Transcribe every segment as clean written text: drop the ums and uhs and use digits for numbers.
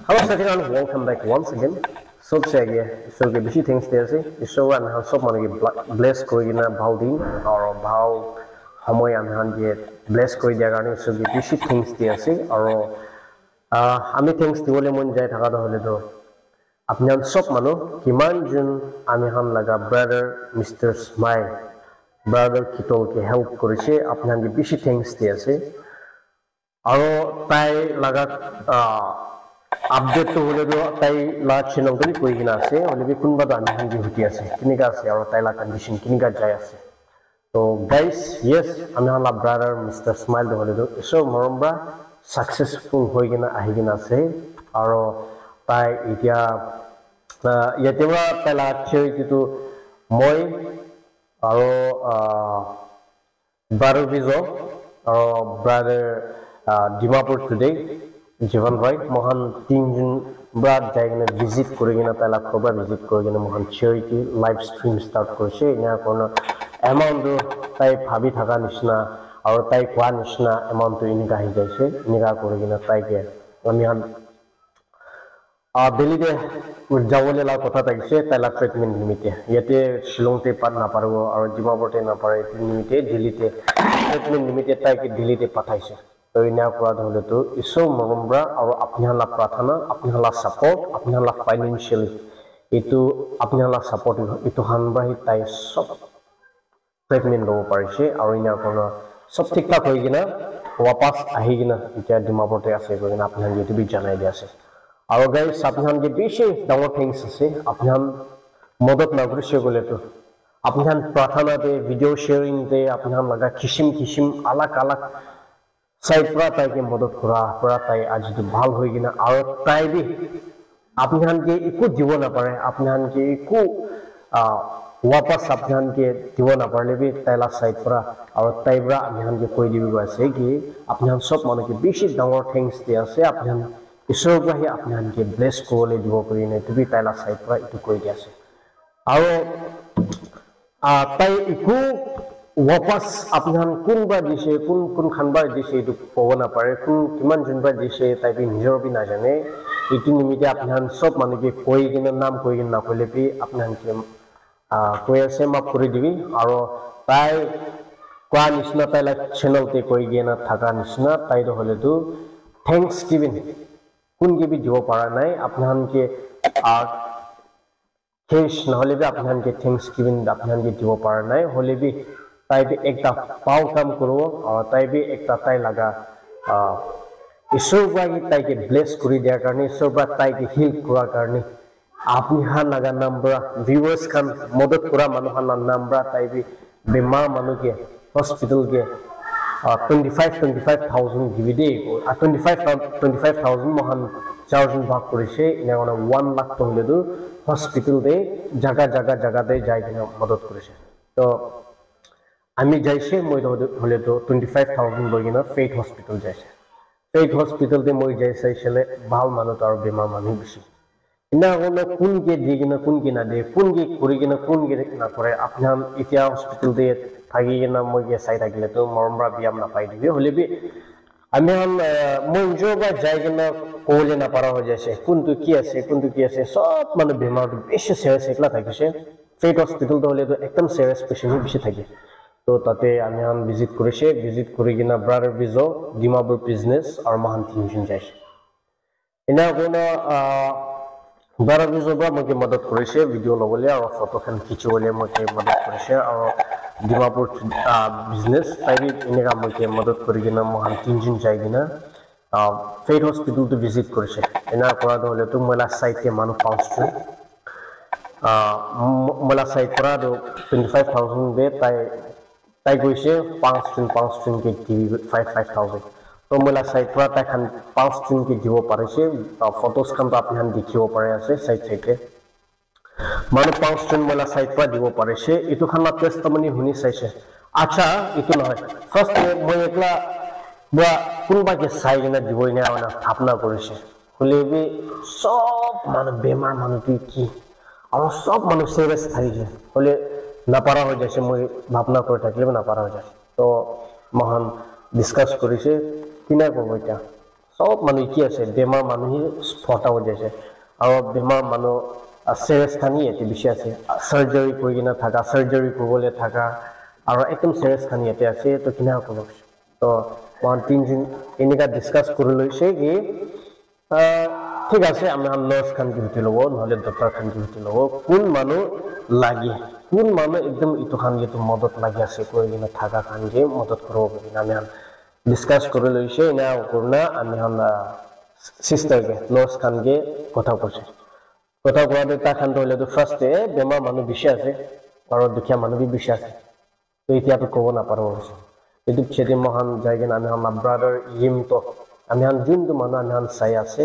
Hello, everyone. Welcome back once again. Sob se agia. So ke bishi things there se. So an han sob mane ke bless koi na bhau din or bhau hamoy an han ke bless koi dia garne so ke bishi things there se or ami things diwole mon jai thaka da hole do apni an sob mano kiman jun ami han laga brother Mr. Smile brother kitol ke help korise apni han ke bishi things there se aro tai laga update to hole do tai la channel to koi gina ase hole bi kunba da ami hangi huti ase kinika ase aro tai la condition kinika jai ase so guys yes ami hala brother Mr. Smile do hole do so morombra successful hoi gina ahi gina ase aro tai itia yatewa tai la charity to moi aro brother vizo aro brother Dimapur today Jivan Rai Mohan Tinjun Brad Jagna visit Kurigina Tala Koba visit Kurigina Mohan charity live stream start Kurshe Nya Kono amount to type Habi Haga Nishna or type one Nishna amount to Inika Hijashe Nika Kurigina Taike Amihan Delhi de Javole la Kota Taise Tala treatment limite Yete Shilong te Pat Naparo or Dimapur te Napare limite Delhi te treatment limite Taike Delhi te Pataise तो इन्हें अपराध होले तो इसो मगम्बरा और अपने हला प्रार्थना अपने हला सपोर्ट अपने हला फाइनेंशियल इतो अपने हला सपोर्ट इतो हनबा ही ताई सब ट्रीटमेंट लो परिशे और इन्हें कोनो सब ठीक ठाक होइगिना वापस आहिगिना इटा दिमापुरते आसे गोगिना अपने हन जेतु भी जनाय दे आसे और गाइस अपने हन जे बेशे डाउन थिंग्स आसे अपने हन मदद नागरिसे गोले तो अपने हन प्रार्थना दे वीडियो शेयरिंग दे अपने हन लगा किसिम किसिम अलग अलग साइड पर ताई के मदद करा पर ताई आज तो भाल होई गिना और ताई भी अपने हन के इको जीवन ना पड़े अपने हन के इको वापस अपने हन के जीवन ना पड़े भी ताईला साइड पर और ताई बरा अपने हन के कोई भी वैसे कि अपने हन सब मानो के बेसिक डाउन थिंग्स दिया से अपने हन ईश्वर का ही अपने हन के ब्लेस को ले जीवो करी नहीं तो भी ताईला साइड पर इतो कोई दिया से और ताई इको वापस अपने हम कुन बा दिशे कुन खनबा दिशे तो पवना पड़े कुन किमान जुनबा दिशे ताकि निजर भी ना जाने इतनी निमित्ते अपने हम सब माने के कोई के नाम कोई के ना कोले भी अपने हम के कोई ऐसे माफ कर दिवी और ताई क्वा निस्ना ताईला चैनल ते कोई के ना थका निस्ना ताई तो होले तो थैंक्स गिविंग कुन के भी जो पारा नहीं अपने हम के केश न होले भी अपने हम के थैंक्स गिविंग अपने हम के जो पारा नहीं होले भी ताई भी एक ता पाव काम करो और ताई भी एक ता ताई लगा ईश्वर बागी ताई के ब्लेस करी दिया करने ईश्वर बाग ताई के हील करा करने आपनी हाँ लगा नंबरा व्यूअर्स खान मदद करा मानो हाँ नंबरा ताई भी बीमार मानो के हॉस्पिटल के 25,000 गिविदे 25,000 मोहन चार्जिंग भाग करे से इन्हें वाला 1 लाख तो ले दो हॉस्पिटल दे जगह दे जाएगी ना मदद करे से तो আমি যাইছে মই হলে তো 25,000 বগিনা ফেট হসপিটাল যাইছে ফেট হসপিটাল তে মই যাইছে ছেলে ভাল মানু তার বেমার মানু বেশি ইনা হলো কোন কে দিগিনা কোন কে না দে কোন কে করি কিনা কোন কে না করে আপনার ইতিয়া হসপিটাল দে থাকি কিনা মই কে সাইড থাকিলে তো মরমরা বিয়াম না পাই দিবি হলে বি আমি হল মই জোবা যাই কিনা কোলে না পারা হয়ে যাচ্ছে কোনটো কি আছে সব মানে বেমার বেশি সিরিয়াস একলা থাকিছে ফেট হসপিটাল তো হলে তো একদম সিরিয়াস পেশেন্ট বেশি থাকে तो ताते आमी हम विजिट करी किना ब्रादर विजो दिमापुर बिजनेस और महान थिंजन जाइसे इना कोना ब्रादर विजो बा मके मदद करिसे वीडियो लबले और फोटो खान खिचोले मके मदद करिसे और दिमापुर बिजनेस ताइबी इनेगा मके मदद करी किना महान थिंजन जाय किना फेट हॉस्पिटल तो विजिट करिसे इना करा होले तो मला साइट के मानु पाउस्टु मला साइट करा दो 25,000 दे ताई गोइसे 5 स्ट्रिंग के टीवी 5,000 तो मला साइड पर ताई खान 5 स्ट्रिंग के दिवो पारेसे फोटोस खान तो आपने हम देखियो पारे आसे साइड के माने 5 स्ट्रिंग मला साइड पर दिवो पारेसे इतो खान ना टेस्टमनी हुनी साइसे अच्छा इतो न फर्स्ट মই एकला बा कुनबा के साइड ना दिवो ने आना थापना करिसे होले बे सब माने बेमार माने की और सब माने सीरियस थाइजे होले नापारा हो जैसे मैं भावना कर थाकले नापारा हो जाए तो महान डिस्कस करिसे किना को इटा সব মানুহ কি আছে বেমাৰ মানুহে স্পটা হৈ যাইছে আৰু বেমাৰ মানুহ সিৰিয়াছ খানি ইয়াতে বেছি আছে সাৰ্জাৰী কৰি কিনে থাকা সাৰ্জাৰী কৰিবলৈ থাকা আৰু একদম সিৰিয়াছ খানি ইয়াতে আছে তো কিনা হ'ব তো মই তিনজন এনেকা ডিসকাস কৰি লৈছে কি ঠিক আছে আমি নার্স খান ডিউটি লব নহলে ডক্টর খান ডিউটি লব কোন মানুহ লাগে কোন মানুহ একদম ইটো খান ইটো মদত লাগি আছে কৰি কিনে থাকা খান যে মদত কৰিব পাৰি আমি ডিসকাস কৰি লৈছে না কৰনা আমি সিস্টাৰ কে নাৰ্স খান কে কথা কৈছে কথা কোৱাতে তা খান হলে তো ফাৰ্স্টে বেমাৰ মানুহ বেছি আছে আৰু দুখীয়া মানুহ বি বেছি আছে তো এতিয়াতো ক'ব নাপাৰো এইটো চেদি মহান জায়গা আমি আমাৰ ব্ৰাদাৰ ইম তো আমি যোনটো মানুহ আমি চাই আছে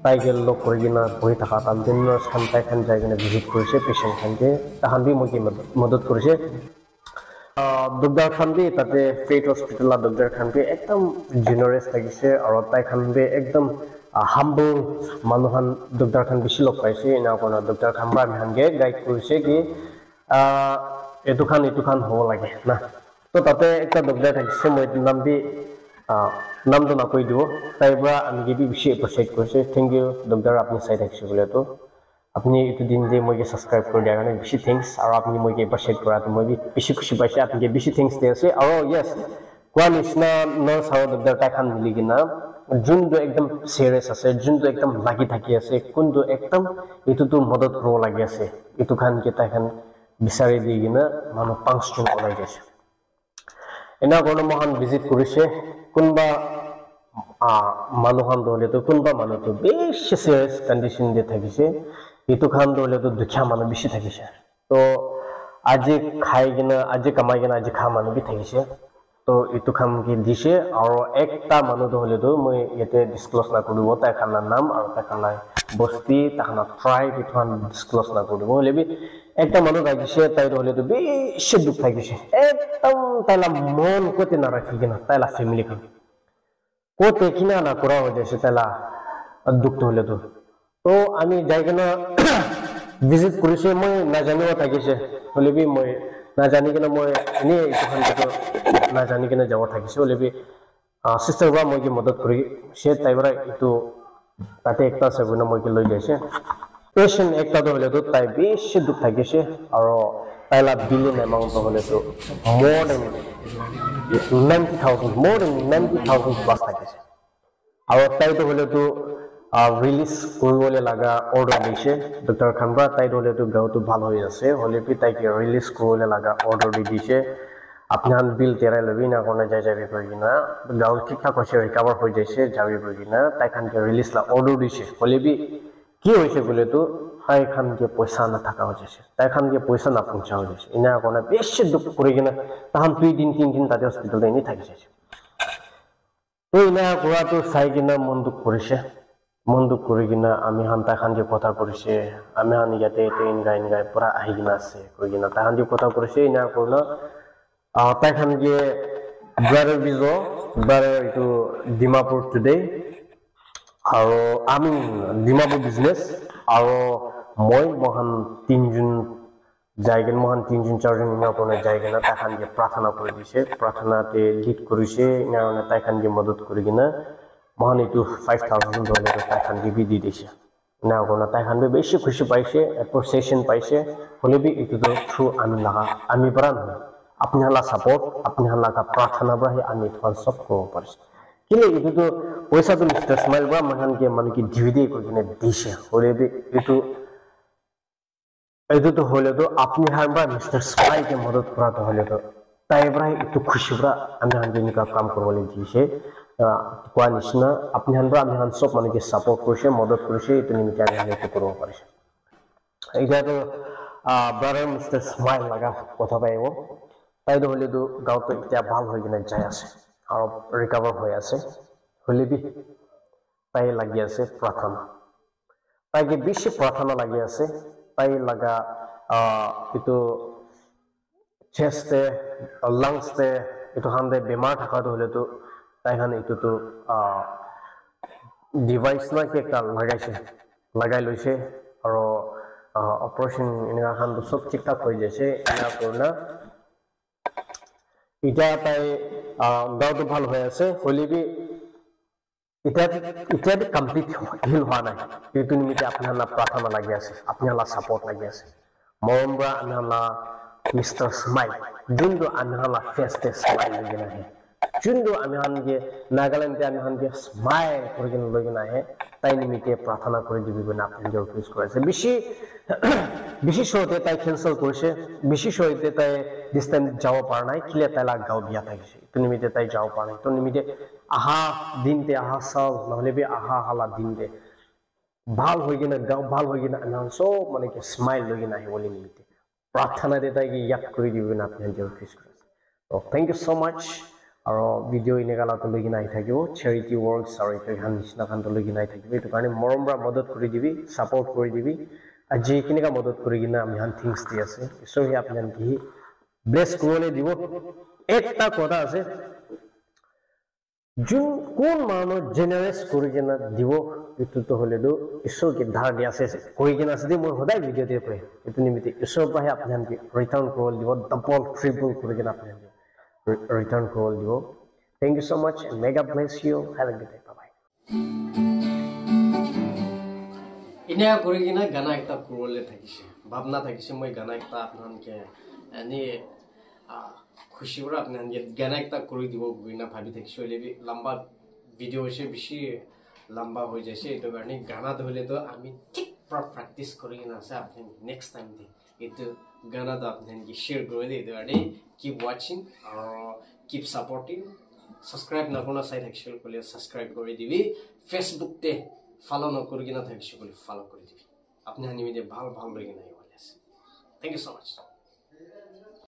তাইকে লগ কৰি কিনে বহি থকা তাত নাৰ্ছ খান তাই খান যাই কিনে ভিজিট কৰিছে পেচেণ্ট খানকে তাহান বি মই মদত কৰিছে ডক্টৰ খান বি তাতে ফেট হস্পিটেলৰ ডক্টৰ খান বি একদম জেনাৰেছ লাগিছে আৰু তাই খান বি একদম হাম্বল মানুহন ডক্টৰ খান বেছি লগ পাইছে এনে কোনো ডক্টৰ খান বা আমি গাইড কৰিছে কি এইটো খান হ'ব লাগে না তো তাতে একটা ডক্টৰ থাকিছে মই নাম বি নামটো নকৈ দিব তাইৰ পৰা আমি বি বেছি এপ্ৰিচিয়েট কৰিছে থেংক ইউ ডক্টৰ আপুনি চাই থাকিছে বোলে তো আপনি এইটো দিন যে মই সাবস্ক্রাইব কৰি দিয়াৰ কাৰণে বেছি থ্যাঙ্কস আৰু আপুনি মই এপ্ৰিচিয়েট কৰাটো মই বেছি খুশি পাইছে আপুনি বেছি থ্যাঙ্কস দি আছে আৰু ইয়েস কোৱা নিচিনা নাৰ্ছ আৰু ডক্টৰ তাইখান মিলি কিনা যোনটো একদম সিৰিয়াছ আছে যোনটো একদম লাগি থাকি আছে কোনটো একদম এইটোতো মদত কৰিব লাগি আছে এইটো খান কে তাইখান বিচাৰি দি কিনা মানুহ 5 জন ওলাই গৈছে এনা কোনো মহান ভিজিট কৰিছে কোনবা মানুহখন দলেতো কোনবা মানুহটো বেছি সিৰিয়াছ কন্ডিশন দি থাকিছে এইটো খান দলেতো দুখীয়া মানুহ বেছি থাকিছে তো আজি খাই কিনা আজি কামাই কিনা আজি খা মানুহ বি থাকিছে তো এইটো খাম কি দিছে আৰু একটা মানুহ দলেতো মই ইয়াতে ডিসক্লোজ না কৰিব তাই খানাৰ নাম আৰু তাই খানাৰ বস্তি তাখানা ট্ৰাইব ইথান ডিসক্লোজ না কৰিব হলেবি একটা মানুহ লাগিছে তাই দলেতো বেছি দুখ থাকিছে একদম তাইলা মন কতে না ৰাখি কিনা তাইলা ফ্যামিলি খান কোতে কিনা না করা হৈ যাইছে তাইলা দুখ হলেতো তো আমি যাই কিনা ভিজিট কৰিছে মই নাজানিব থাকিছে হলেবি মই নাজানি কিনা মই এনে এইটো নাজানি কিনা যাব থাকিছে হলেবি সিস্টাৰ বা মই কি মদত কৰি সে তাইবৰা এইটো তাতে একটা সেগুনা মই কি লৈ যাইছে পেশেন্ট একটা হলেতো তাই বেছি দুখ থাকিছে আৰু তাইলা বিলিয়ন এমাউন্ট হলেতো more than 90,000 plus থাকিছে আৰু তাইতো হলেতো ৰিলিজ কৰিবলৈ লাগা অৰ্ডাৰ দিছে ডক্টৰ খানবা তাই হলেতো গাওটো ভাল হৈ আছে হলেপি তাইকে ৰিলিজ কৰিবলৈ লাগা অৰ্ডাৰ দি দিছে আপনার বিল তেরাই লবি না কোনে যাই যাবি কিনা গাঁও ঠিকঠাক হয়েছে রিকভার হয়ে যাইছে যাবি কিনা তাই খানকে রিলিজ লা অর্ডার দিছে হলেবি কি হয়েছে বলে তো তাই খানকে পয়সা না থাকা হয়ে যাচ্ছে তাই খানকে পয়সা না পৌঁছা হয়ে যাচ্ছে এনা কোনে বেশি দুঃখ করে কিনা তখন 2 দিন 3 দিন তাদের হসপিটালে এনে থাকি যাচ্ছে তো এনা করাতো চাই কিনা মন দুঃখ করেছে মন দুঃখ করে কিনা আমি তাই খান যে কথা করেছে আমি ইয়াতে ইনগাই পুরা আহি কিনা আছে কই কিনা তাই খান যে কথা করেছে এনা করলো তাই খান যে ব্রাদার ভিজো ব্রাদার ইটো ডিমাপুর টুডে আৰু আমি ডিমাপুৰ বিজনেস আৰু মই মহান তিনজন জায়গা মহান তিনজন চারজন কোনে জায়গা না তাই খান যে প্রার্থনা করে দিছে প্রার্থনাতে লিড করেছে না তাই খান যে মদত করে কিনা মহান ইটো $5,000 তাই খান বি দি দিছে না কোনে তাই খান বেশি খুশি পাইছে অ্যাপ্রিসিয়েশন পাইছে হলেবি ইটো থ্রু আমি পৰা নহয় আপনি হালা সাপোর্ট আপনি হালা का प्रार्थना बा आमी थन सब को परस किले इतो पैसा तो मिस्टर स्माइल बा मनन के मन की डिविडे को किने दिशे होले बे इतो तो होले तो अपनी हार बा मिस्टर स्माइल के मदद करा तो होले तो ताई बरा इतो खुशी बरा आमी हान दिन का काम करवले दिशे कोआ निसना अपनी हान बा आमी हान सब मन के सपोर्ट करसे मदद करसे इतो निमित्त आमी हान इतो करव परस इटा तो ब्रदर मिस्टर स्माइल लगा কথা পাইব তাইতো হলেতো গাঁৱতো এতিয়া ভাল হৈ কিনে যাই আছে আৰু ৰিকভাৰ হৈ আছে হলেবি তাই লাগি আছে প্ৰাৰ্থনা তাইকে বেছি প্ৰাৰ্থনা লাগি আছে তাই লাগা ইটো চেষ্টে লাংছতে ইটো হান্দে বেমাৰ থাকাটো হলেতো তাই খান ইটোতো ডিভাইচ না কি একটা লাগাই লৈছে আৰু অপাৰেশ্যন এনেকা খান সব ঠিকঠাক হৈ যাইছে এনা কৰনা ইটা তাই গাঁৱতো ভাল হৈ আছে হলেবি এটা কমপ্লিট হিল হোৱা নাই এইটো নিমিত্তে আপোনাৰ প্ৰাৰ্থনা লাগি আছে আপোনাৰ সাপোৰ্ট লাগি আছে মৰমৰা আমাৰ মিষ্টাৰ স্মাইল যোনটো আমাৰ ফেচতে স্মাইল লাগি নাহে যোনটো আমি নাগালেণ্ডে আমি স্মাইল কৰি কিনে লৈ কিনে আহে তাই নিমিত্তে প্ৰাৰ্থনা কৰি দিবি বুলি আপুনি ৰিকুৱেষ্ট কৰিছে বেছি শ্ব'তে তাই কেঞ্চেল কৰিছে বেছি শ্ব'তে তাই দিছ টাইম যাব পৰা নাই কিলে তাই লাগ গাঁও বিয়া থাকিছে এইটো নিমিত্তে তাই যাব পৰা নাই এইটো নিমিত্তে আহা দিনতে আহা চাল নহ'লে বি আহা হালা দিনতে ভাল হৈ কিনে গাঁও ভাল হৈ কিনে আমি চব মানে কি স্মাইল লৈ কিনে আহিবলৈ নিমিত্তে প্ৰাৰ্থনাতে তাইক ইয়াক কৰি দিব বুলি আপুনি ৰিকুৱেষ্ট কৰিছে থেংক ইউ ছ' মাছ আৰু ভিডিঅ' এনেকালাটো লৈ কিনে আহি থাকিব চেৰিটি ৱৰ্কছ আৰু এইটো ইহান নিচিনা কামটো লৈ কিনে আহি থাকিব এইটো কাৰণে মৰমৰা মদত কৰি দিবি ছাপৰ্ট কৰি দিবি আৰু যিখিনিকা মদত কৰি কিনে আমি ইহান থিংছ দি আছে ঈশ্বৰে আপোনাৰ কি ব্লেছ কৰিবলৈ দিব একটা কথা আছে যোন কোন মানুহ জেনাৰেছ কৰি কিনে দিব এইটোতো হ'লেতো ঈশ্বৰকে ধাৰ দিয়া আছে কৰি কিনে আছে মই সদায় ভিডিঅ'তে কয় এইটো নিমিত্তে ঈশ্বৰৰ পৰাহে আপুনি ৰিটাৰ্ণ কৰিবলৈ দিব ডাবল ট্ৰিপল কৰি কিনে আপুনি return call you. Thank you so much and mega bless you. Have a good day. Bye bye. Inia korigina gana ekta kurole thakise. Bhabna thakise moi gana ekta apnanke ani khushi ora apnanke gana ekta kori dibo buina bhabi thakise lebi lamba video se bishi lamba hoi jaise eto garni gana dhole to ami thik practice korigina ase apni next time de eto gana da apnanke share korole eto garni keep watching or keep supporting subscribe na kona side actual kole subscribe kori dibi Facebook te follow na kori kina thakise kole follow kori dibi apni hani mide bhal bhal legi na wale ase thank you so much